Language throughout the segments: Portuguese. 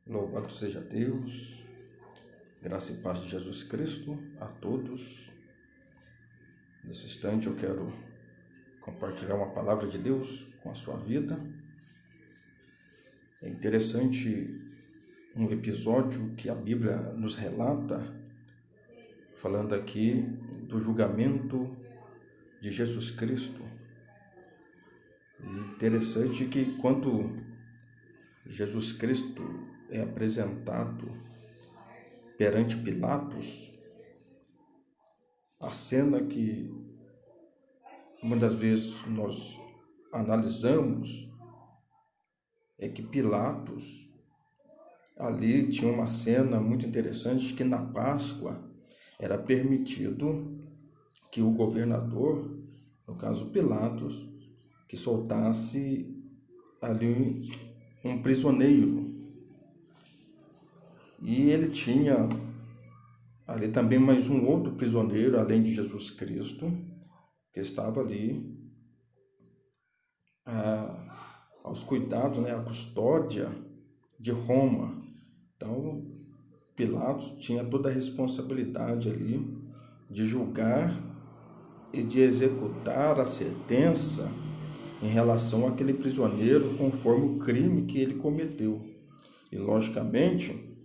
Louvado seja Deus, graça e paz de Jesus Cristo a todos. Nesse instante eu quero compartilhar uma palavra de Deus com a sua vida. É interessante um episódio que a Bíblia nos relata, falando aqui do julgamento de Jesus Cristo. E interessante que quando Jesus Cristo é apresentado perante Pilatos, a cena que muitas vezes nós analisamos é que Pilatos ali tinha uma cena muito interessante, que na Páscoa era permitido que o governador, no caso Pilatos, que soltasse ali um prisioneiro. E ele tinha ali também mais um outro prisioneiro, além de Jesus Cristo, que estava ali aos cuidados, a custódia de Roma. Então, Pilatos tinha toda a responsabilidade ali de julgar e de executar a sentença em relação àquele prisioneiro conforme o crime que ele cometeu. E, logicamente,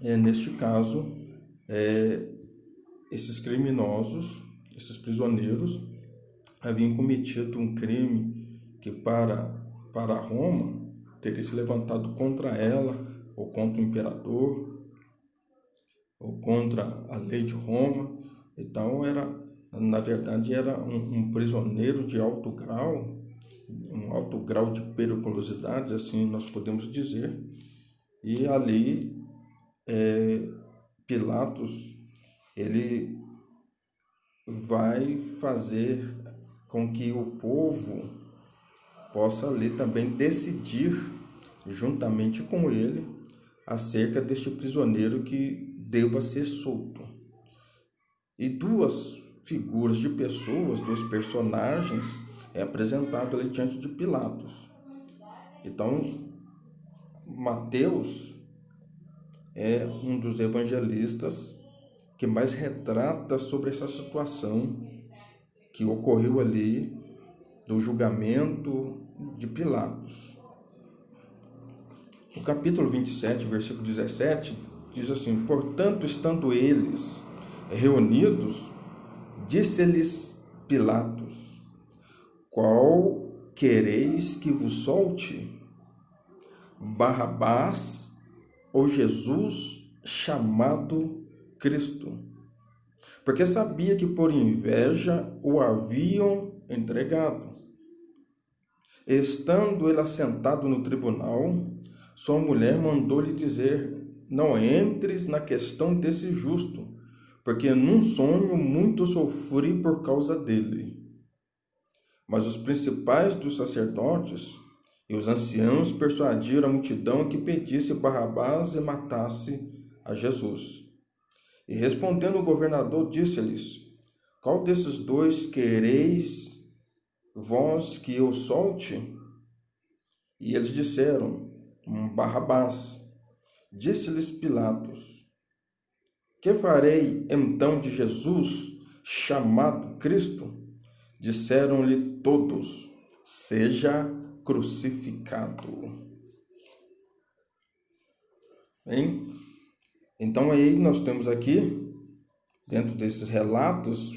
neste caso, esses criminosos, esses prisioneiros, haviam cometido um crime que para Roma teria se levantado contra ela, ou contra o imperador, ou contra a lei de Roma. Então, na verdade, era um prisioneiro de alto grau, um alto grau de periculosidade, assim nós podemos dizer. E ali, Pilatos, ele vai fazer com que o povo possa ali também decidir, juntamente com ele, acerca deste prisioneiro que deva ser solto. E duas figuras de pessoas, dois personagens, é apresentado ali diante de Pilatos. Então, Mateus é um dos evangelistas que mais retrata sobre essa situação que ocorreu ali do julgamento de Pilatos. O capítulo 27, versículo 17, diz assim: portanto, estando eles reunidos, disse-lhes Pilatos: qual quereis que vos solte? Barrabás ou Jesus chamado Cristo? Porque sabia que por inveja o haviam entregado. Estando ele assentado no tribunal, sua mulher mandou-lhe dizer: não entres na questão desse justo, porque num sonho muito sofri por causa dele. Mas os principais dos sacerdotes e os anciãos persuadiram a multidão que pedisse Barrabás e matasse a Jesus. E respondendo o governador, disse-lhes: qual desses dois quereis vós que eu solte? E eles disseram: Barrabás. Disse-lhes Pilatos: que farei então de Jesus, chamado Cristo? Disseram-lhe todos: seja crucificado. Bem, então aí nós temos aqui, dentro desses relatos,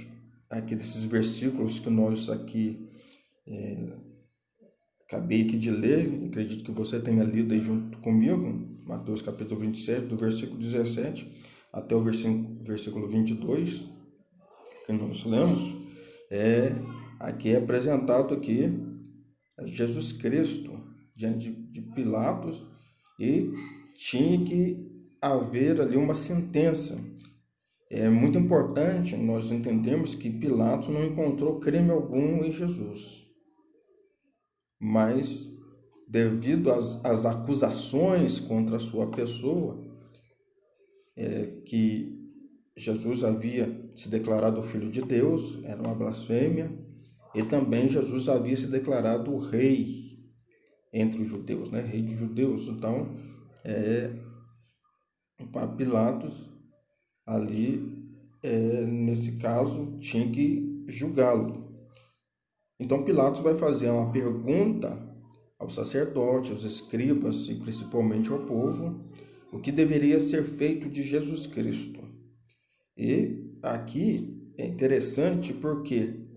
aqui desses versículos que nós aqui acabei aqui de ler, acredito que você tenha lido aí junto comigo, Mateus capítulo 27, do versículo 17 até o versículo 22, que nós lemos, aqui é apresentado aqui Jesus Cristo diante de Pilatos, e tinha que haver ali uma sentença. É muito importante nós entendermos que Pilatos não encontrou crime algum em Jesus, mas devido às acusações contra a sua pessoa, que Jesus havia se declarado filho de Deus, era uma blasfêmia, e também Jesus havia se declarado rei entre os judeus, né? Rei dos judeus. Então, para Pilatos, ali, nesse caso, tinha que julgá-lo. Então, Pilatos vai fazer uma pergunta aos sacerdotes, aos escribas e principalmente ao povo, o que deveria ser feito de Jesus Cristo. E aqui é interessante porque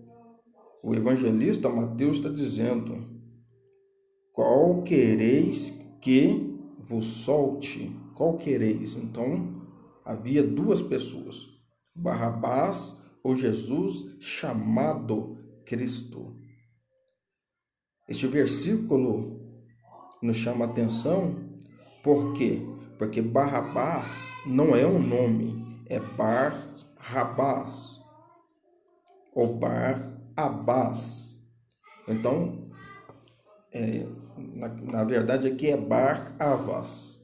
o evangelista Mateus está dizendo: qual quereis que vos solte? Qual quereis? Então, havia duas pessoas, Barrabás ou Jesus chamado Cristo. Este versículo nos chama a atenção, por quê? Porque Barrabás não é um nome, é Bar-Rabás ou Bar-Abás. Então, na verdade aqui é Bar-Avás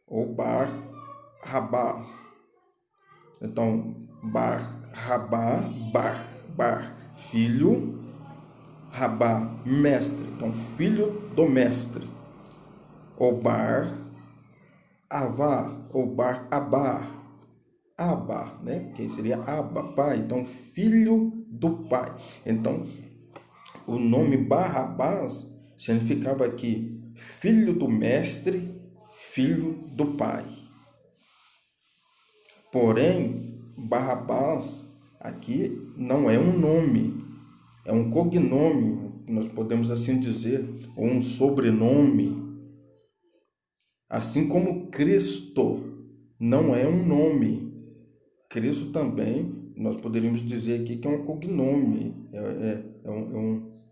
ou Bar-Rabá. Então, Bar-Rabá, filho, Rabá, mestre. Então, filho do mestre. Ou Bar-Avá, ou Bar-Abá. Abba, né? Que seria Abba, pai. Então, filho do pai. Então, o nome Barrabás significava aqui filho do mestre, filho do pai. Porém, Barrabás aqui não é um nome, é um cognome, nós podemos assim dizer, ou um sobrenome. Assim como Cristo não é um nome. Cristo também, nós poderíamos dizer aqui que é um cognome,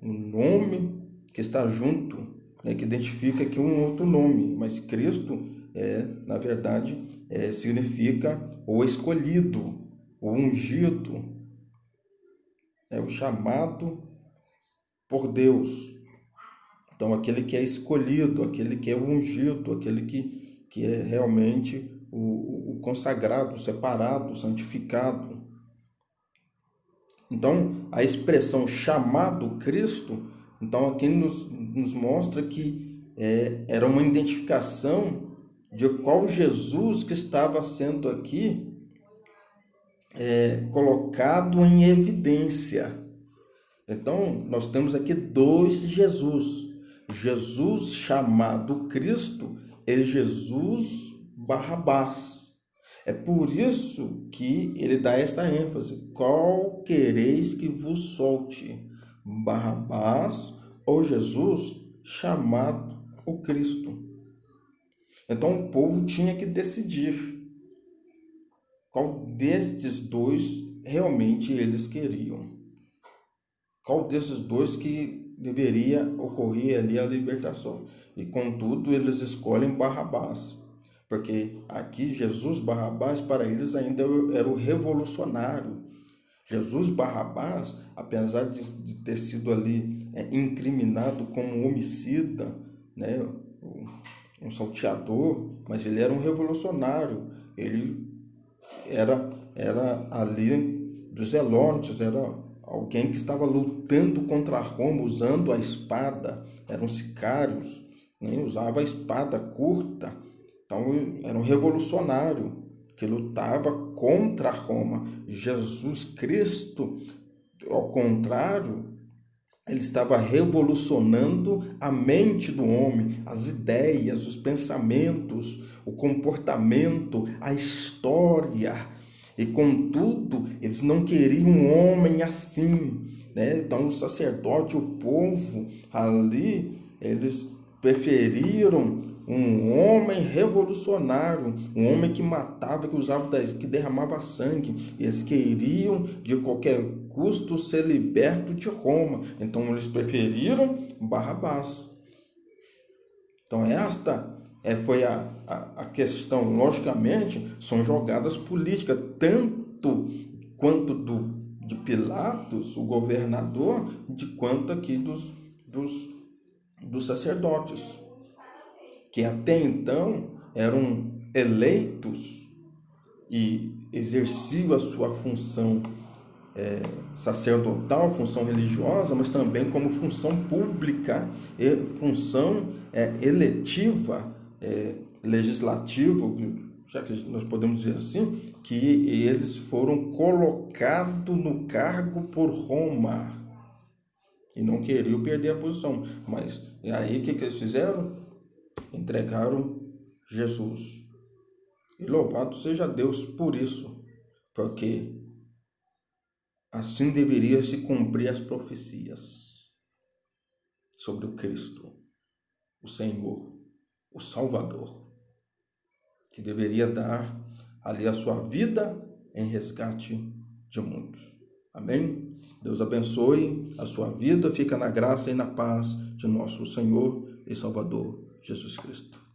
um nome que está junto, né, que identifica aqui um outro nome, mas Cristo, na verdade, significa o escolhido, o ungido, o chamado por Deus. Então, aquele que é escolhido, aquele que é ungido, aquele que é realmente o consagrado, o separado, o santificado. Então, a expressão chamado Cristo, então aqui nos mostra que era uma identificação de qual Jesus que estava sendo aqui colocado em evidência. Então, nós temos aqui dois Jesus. Jesus chamado Cristo e Jesus Barrabás. É por isso que ele dá esta ênfase. Qual quereis que vos solte? Barrabás ou Jesus chamado o Cristo? Então o povo tinha que decidir qual destes dois realmente eles queriam. Qual desses dois que deveria ocorrer ali a libertação. E contudo eles escolhem Barrabás. Porque aqui Jesus Barrabás para eles ainda era o revolucionário. Jesus Barrabás, apesar de ter sido ali incriminado como homicida, né, um salteador, mas ele era um revolucionário. Ele era ali dos Zelônios, era alguém que estava lutando contra Roma usando a espada. Eram sicários, né, usava a espada curta. Então, era um revolucionário que lutava contra Roma. Jesus Cristo, ao contrário, ele estava revolucionando a mente do homem, as ideias, os pensamentos, o comportamento, a história. E contudo, eles não queriam um homem assim, né? Então, o sacerdote, o povo ali, eles preferiram um homem revolucionário, um homem que matava, que usava, que derramava sangue. Eles queriam de qualquer custo ser liberto de Roma. Então eles preferiram Barrabás. Então esta foi a questão. Logicamente, são jogadas políticas, tanto quanto de Pilatos, o governador, de quanto aqui dos sacerdotes, que até então eram eleitos e exerciam a sua função sacerdotal, função religiosa, mas também como função pública e função eletiva, legislativa, já que nós podemos dizer assim, que eles foram colocados no cargo por Roma e não queriam perder a posição. Mas e aí o que eles fizeram? Entregaram Jesus. E louvado seja Deus por isso, porque assim deveria se cumprir as profecias sobre o Cristo, o Senhor, o Salvador, que deveria dar ali a sua vida em resgate de muitos. Amém? Deus abençoe a sua vida, fica na graça e na paz de nosso Senhor e Salvador Jesus Cristo.